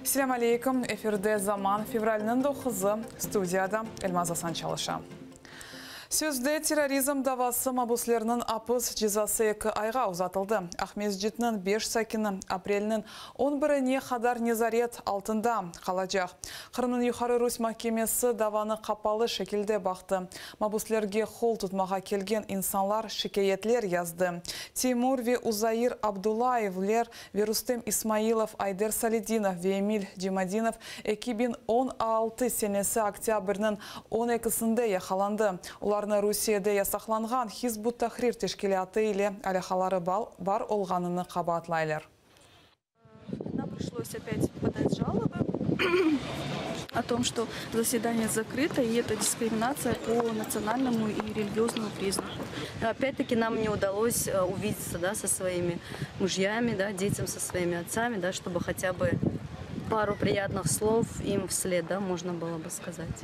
Assalamu alaikum. Efirde Zaman fevralının 9'u stüdyada Elmaz Hasan çalışa. Sözde terrorizm davası mabuslarının apız cezası 2 ayga uzatıldı. Ahmezcit'nin 5 sakini aprelinin 11'ine kadar nezaret altında kalacak. Kırım'ın Yukarı Rus Mahkemesi davanı kapalı şekilde baktı. Mabuslarga kol tutmağa kelgen insanlar şikayetler yazdı. Timur ve Uzayir Abdullayevler ve Rustem İsmailov, Ayder Salidinov ve Emil Cimadinov 2016 senesi oktyabrının 12'sinde yakalandı. Rusya'da yasaklanған Hizbut Tahrir teşkilatı ile alakaları var olğanını qabatlaylar. Нам пришлось опять подать жалобы о том, что заседание закрыто, и это дискриминация по национальному и религиозному признаку. Опять-таки нам не удалось увидеться, да, со своими мужьями, да, детям со своими отцами, да, чтобы хотя бы пару приятных слов им вслед, да, можно было бы сказать.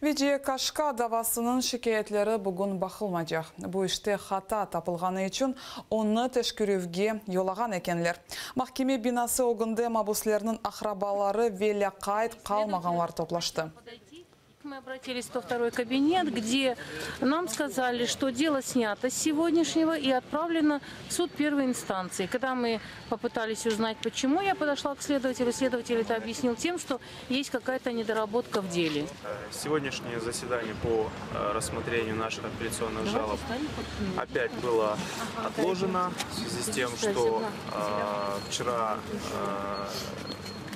Виде Кашка davasının şikayetleri bugün bakılmayacak. Bu işte hata tapılğanı için onu teşkürüvge yolağan ekenler. Mahkeme binası oğunda mabuslarının akrabaları ve lakayt kalmağanlar toplaştı. Мы обратились во второй кабинет, где нам сказали, что дело снято с сегодняшнего и отправлено в суд первой инстанции. Когда мы попытались узнать, почему, я подошла к следователю. Следователь это объяснил тем, что есть какая-то недоработка в деле. Сегодняшнее заседание по рассмотрению наших апелляционных жалоб опять было отложено в связи с тем, что вчера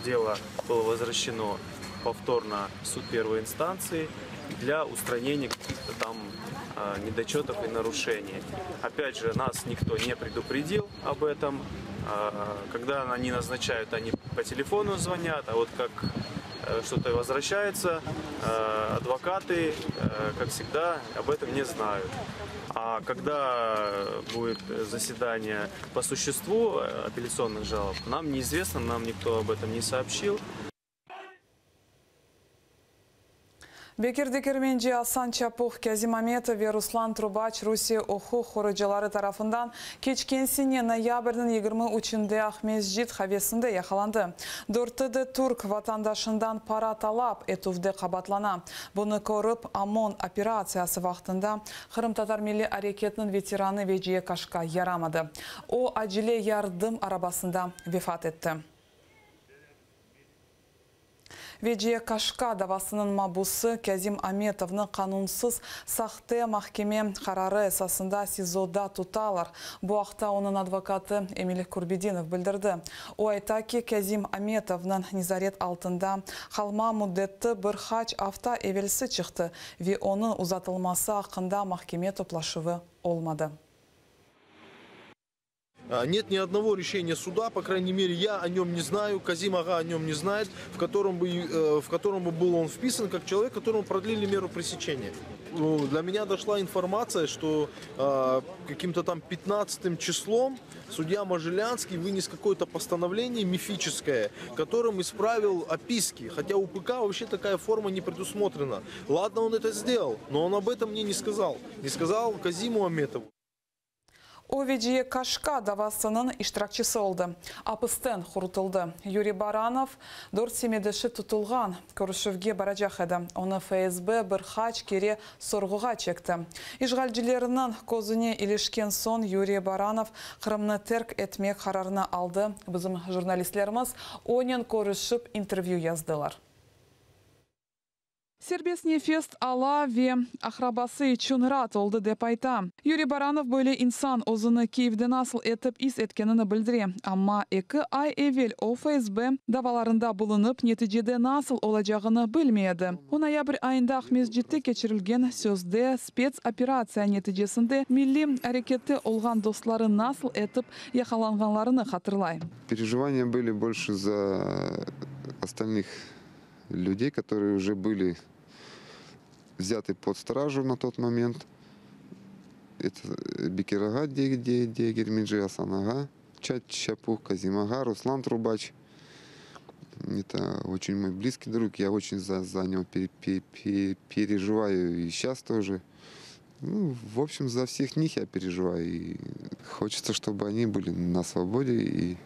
дело было возвращено повторно в суд первой инстанции для устранения каких-то там недочетов и нарушений. Опять же, нас никто не предупредил об этом. Когда они назначают, они по телефону звонят, а вот как что-то возвращается, адвокаты, как всегда, об этом не знают. А когда будет заседание по существу апелляционных жалоб, нам неизвестно, нам никто об этом не сообщил. Bekir Dikirmenci, Hasan Çapuk, Kazim Ametov ve Ruslan Trubaç Rusya hukuk korucuları tarafından keçkensine noyabrın 23'ünde Ahmezcit havesinde yakalandı. 4'de Türk vatandaşından para talap etuvde qabatlana. Bunu korup Amon operasyası vaxtında Kırım Tatar Milli Hareketi'nin veteranı Veciye Kaşka yaramadı. O acile yardım arabasında vefat etti. Veciye Kaşka davasının mabusu Kazim Ametov'un kanunsuz sahte mahkeme kararı esasında SIZO'da tutalar. Bu hafta onun advokatı Emil Kurbedinov bildirdi. O ayta ki Kazim Ametov'un nezaret altında kalma müddeti birkaç hafta evvelsi çıktı ve onun uzatılması hakkında mahkeme toplaşığı olmadı. Нет ни одного решения суда, по крайней мере, я о нем не знаю, Казим Ага о нем не знает, в котором бы был он вписан как человек, которому продлили меру пресечения. Для меня дошла информация, что каким-то там 15 числом судья Можелянский вынес какое-то постановление мифическое, которым исправил описки, хотя у ПК вообще такая форма не предусмотрена. Ладно, он это сделал, но он об этом мне не сказал Казиму Аметову. O Veciye Kaşka davasının iştirakçısı oldu. Apıstan kurutuldu. Yuri Baranov 4 semedeşi tutulgan görüşüvge baracak edi. Onu FSB birkaç kere sorguğa çekti. İşgalcilerinin kozuna ilişkin son Yuri Baranov Kırım'ını terk etmek kararını aldı. Bizim jurnalistlerimiz onun görüşüp intervyu yazdılar. Serbestniye fest ala ve akrabası için rahat oldu dep ayta. Yuri Baranov böyle insan ozunu Kiev'de nasıl etip is etkenini bildiriyor. Ama 2 ay evvel o FSB davalarında bulunup neticede nasıl olacağını bilmeydi. O noyabr ayında Ahmezcit'te geçirilgen sözde spets operasiya neticesinde milli harekette olgan dostları nasıl etip yakalanganlarını hatırlay. Переживания были больше за остальных людей, которые уже были взяты под стражу на тот момент. Это Бекир Ага, Дегерменджи, Асан Ага, Чапух, Казим Ага, Руслан Трубач. Это очень мой близкий друг. Я очень за него переживаю и сейчас тоже. Ну, в общем, за всех них я переживаю. И хочется, чтобы они были на свободе. И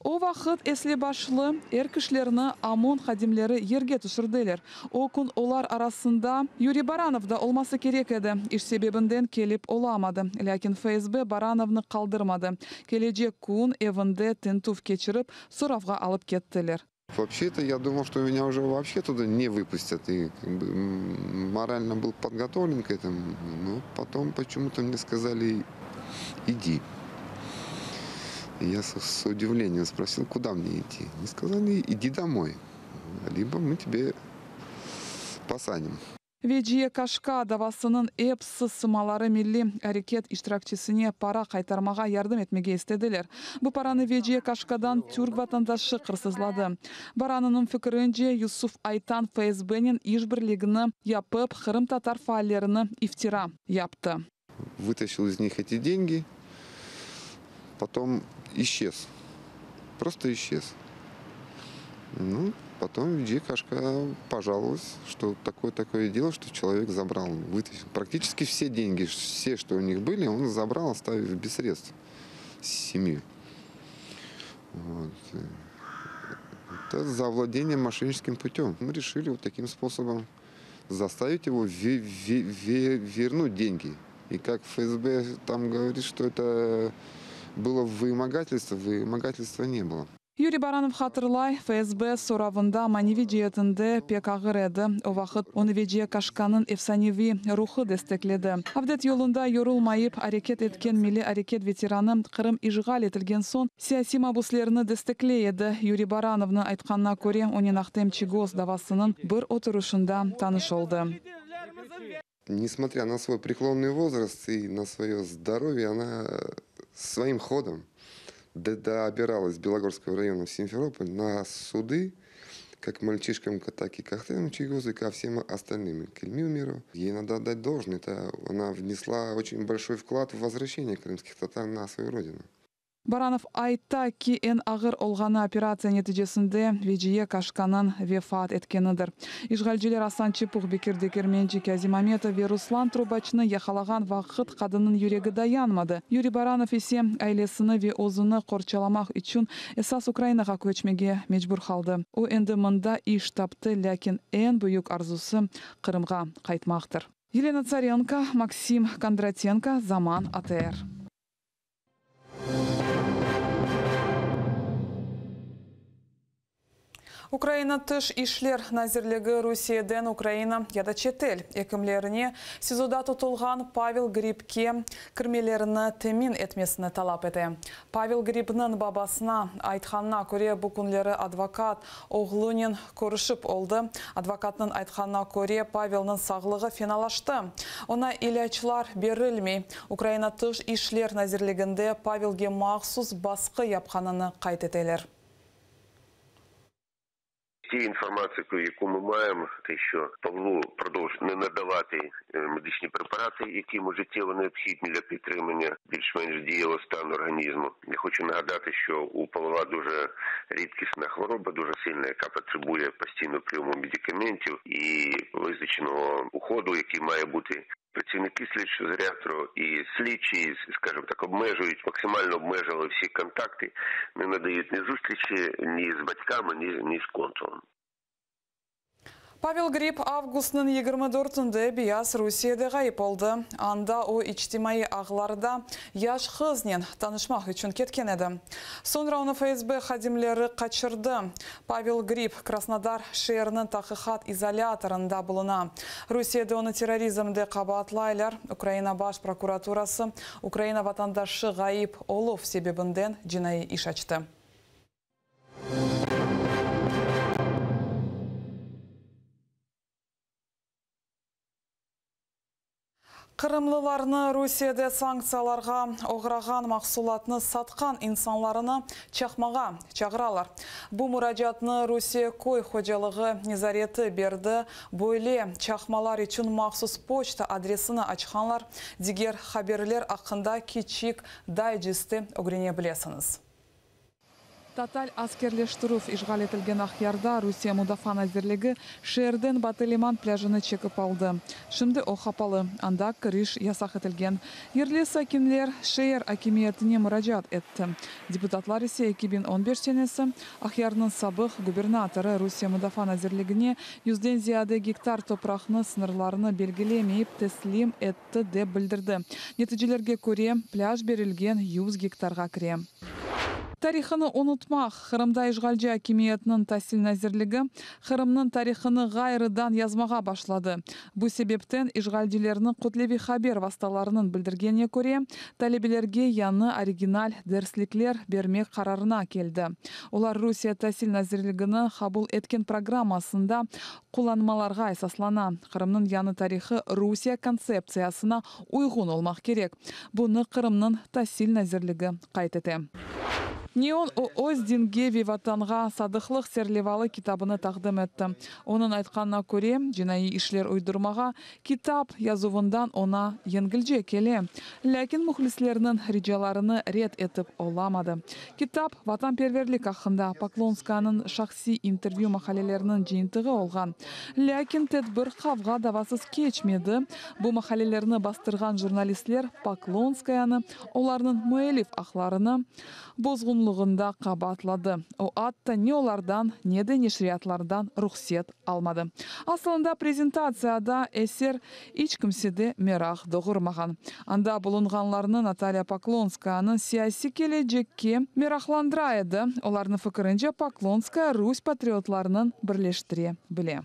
O вақыт эсле башлы ер кишлерни ОМОН хадимлери ерге түшірділер. О күн олар арасында Юрий Баранов да olması керек еді. Иш себебінден келіп оламады. Ләкин ФСБ Барановны қалдырмады. Келечек күн evinde тентув кечіріп, сұравға алып кеттілер. Вообще-то я думал, что меня уже вообще туда не выпустят. И морально был подготовлен к этому. Но потом почему-то мне сказали, иди. И я с удивлением спросил, куда мне идти. Мне сказали, иди домой. Либо мы тебе посадим. Вежие Кашка давасының эпсы сымалары милли әрекет иштиракчысыне пара қайтармаға ярдым етмеге істеділер. Бұл параны Вежие Кашкадан түрк ватандашы қырсызлады. Баранының фікірінше Юсуф Айтан ФСБнен ишбірлігіні япып, Қырым татар фаалеріні ифтира япты. Вытащил из них эти деньги, потом исчез. Просто исчез. Ну, потом Вежие Кашка пожаловалась, что такое дело, что человек забрал, вытащил. Практически все деньги, все, что у них были, он забрал, оставив без средств семью. Вот. Это завладение мошенническим путем. Мы решили вот таким способом заставить его вернуть деньги. И как ФСБ там говорит, что это было вымогательства не было. Юрий Баранов хатырлай, ФСБ соравында маневи жиетінде пек ağır еді. О вақыт оны Вежие Кашканың эфсаневи рухы дестекледі. Авдет yolunda yorulmayıp hareket etken milli hareket ветераны Қырым işgal етілген сон саяси мабуслеріні дестеклейді. Юрий Барановны айтқанына көре, оның Ахтемчигоз давасының бір отырышында таныш oldu. Несмотря на свой преклонный возраст и на свое здоровье, она своим ходом добиралась из Белогорского района в Симферополь на суды, как мальчишкам, так и к Ахтемчигозу, и ко всем остальным, к Эльмиру. Ей надо отдать должное. Она внесла очень большой вклад в возвращение крымских татар на свою родину. Баранов айта ки en ağır olğаны операция нәтижесінде Вежие Кашканын вефат еткенідір. Ишгалжилер Асан Чепух, Бекир Декерменчи, Казим Аметов ve Руслан Трубачны яхалаған вақыт қадының юрегі dayanmadı. Юрий Баранов есе айлесini ve озыны қорчаламақ үшін esas Украинаға көчмеге мecbur қалды. O енді мында iş tapты, ләкин en büyük arzusu Қырымға қайтмақтыр. Елена Царенко, Максим Кондратенко, Zaman АТР. Украина тыш ишлер назирлігі Русияден Украина яда четел. Екімлеріне сезода тұтылған Павел Грибке кірмелеріні темин етмесіні талап еді. Павел Грибнің бабасына айтқанына көре бүкінлері адвокат оғлунен көрішіп олды. Адвокатның айтқанына көре Павелның сағлығы финалашты. Она илячылар берілмей. Украина тыш ишлер назирлігінде Павелге мақсус басқы япқаныны қайт етелер. Ті інформації, яку ми маємо, те, що Павлу продовжують не надавати медичні препарати, які йому життєво необхідні для підтримання більш-менш дієвого стану організму. Я хочу нагадати, що у Павла дуже рідкісна хвороба, дуже сильна, яка потребує постійного прийому медикаментів і визначеного уходу, який має бути. Працівники слідчого ізолятору і слідчі, скажімо так, максимально обмежили всі контакти, не надають ні зустрічі ні з батьками, ні з консулом. Павел Гриб августның 24-інде бияс Русияда ғайып oldu. Анда о ичтимai ағларда яш қызнен танышмақ үшін кеткен еді. Sonra оны ФСБ хадимлері қачырды. Павел Гриб Краснодар шерінің тақиқат изоляторында бұлына. Русияда оны терроризмді қабатлайлар. Украина баш прокуратурасы Украина ватандашы ғайып олув себебінден жинайы иш açtı. Қырымлыларны Русияда санкцияларға оғыраған мақсулатны сатқан инсанларыны чақмаға чағыралар. Бұл мұражатны Русия кой ходжалығы незареті берді. Бойле чақмалар үшін мақсус почта адресіні açқанлар дегер хаберлер ақында кичик дайджесті өгрене білесіңіз. Таталь аскерлештіруф ишғал етілген Ақярда Русия Мудафа Назирлігі Шерден Батылиман пляжыны чекіп алды. Шымды о хапалы, анда кіріш ясақ етілген. Ерлі сакинлер Шейер акимиетіне мұражат етті. Депутатлар есе 2015 сенесі Ақярның сабық губернаторы Русия Мудафа Назирлігіне 100-ден зияды гектар топрақны сынырларыны белгілемейіп теслим етті деп білдірді. Нетижелерге көре пляж берілген 100 гектарға кіре. Тарихыны ұнытмақ, Қырымда ишғалжы акимиетінің тәсіл нәзірлігі Қырымның тарихыны ғайрыдан язмаға башлады. Бұл себептен ишғалдилерінің құтлеви хабер васталарының білдіргеніне көре, тәлебелерге яны оригинал дәрсліклер бермек қарарына келді. Олар Русия тәсіл нәзірлігіні қабыл еткен программасында құланмаларға эсаслана. Қырымның яны тарихы Русия концепциясына уйғын олмақ керек. Бұны Қырымның тәсіл нәзірлігі қайтеті. Неон Оз Дингеви ватанға садықлық серлевалы китабыны тақдым етті. Оның айтқанына көре, жинайы ішлер уйдырмаға китап язуындан она енгілже келе. Ләкин мұхлислерінің риджаларыны рет етіп оламады. Китап ватан перверлік ақында Поклонсканың шақси интервью мақалелерінің жиынтығы олған. Ләкин тәдбір қавға давасыз кечмеді. Бұл мақалелеріні бастырған журналистлер Поклонскаяны, оларының мүелif ақларыны бозғынлығында қабатлады. О атта не олардан, не де нешриятлардан рұқсет алмады. Асылында презентацияда әсер ичкімседе мерақ доғырмаған. Анда бұлынғанларыны Наталья Поклонскаяның сияси келечекке мерақландыра еді. Оларының фікірінше Поклонская Русь патриотларының бірлештіре біле.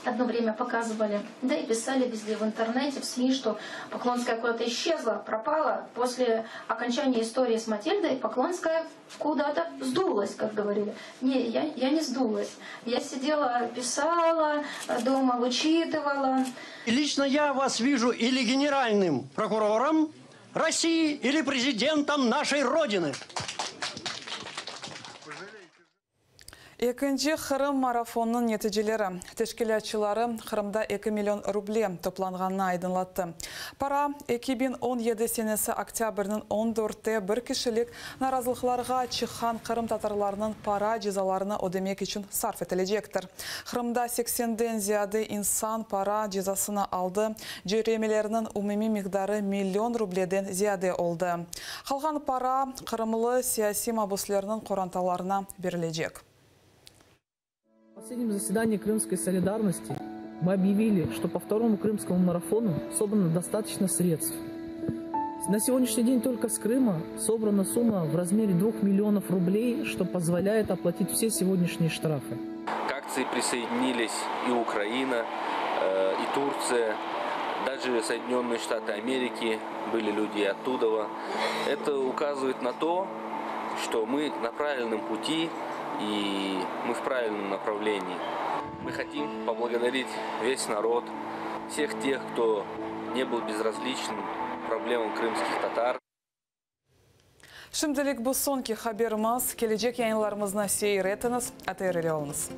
Одно время показывали, да и писали везде в интернете, в СМИ, что Поклонская куда-то исчезла, пропала. После окончания истории с Матильдой Поклонская куда-то сдулась, как говорили. Не, я не сдулась. Я сидела, писала, дома вычитывала. Лично я вас вижу или генеральным прокурором России, или президентом нашей Родины. Екінші Қырым марафонның нәтижелері. Тешкілятшылары Қырымда 2 миллион рубле топланғанына айдынлатты. Пара 2017 сенесі октябрінің 14-те бір кішілік наразылықларға чыққан Қырым татарларының пара жезаларыны ödemek үшін сарф етілежектір. Қырымда 80-ден зияды инсан пара жезасына алды. Жүйремелерінің умumi миqdarı миллион рубледен зияды олды. Қалған пара Қырымлы сияси мабуслерінің қоранталарына берілежек. В последнем заседании Крымской солидарности мы объявили, что по второму крымскому марафону собрано достаточно средств. На сегодняшний день только с Крыма собрана сумма в размере 2 миллионов рублей, что позволяет оплатить все сегодняшние штрафы. К акции присоединились и Украина, и Турция, даже Соединенные Штаты Америки, были люди оттуда. Это указывает на то, что мы на правильном пути, и мы в правильном направлении. Мы хотим поблагодарить весь народ, всех тех, кто не был безразличен проблемам крымских татар. Шымділік бұл сонки хаберіміз, кележек яңыларымызна сейір етіңіз, атайрелі олыңыз.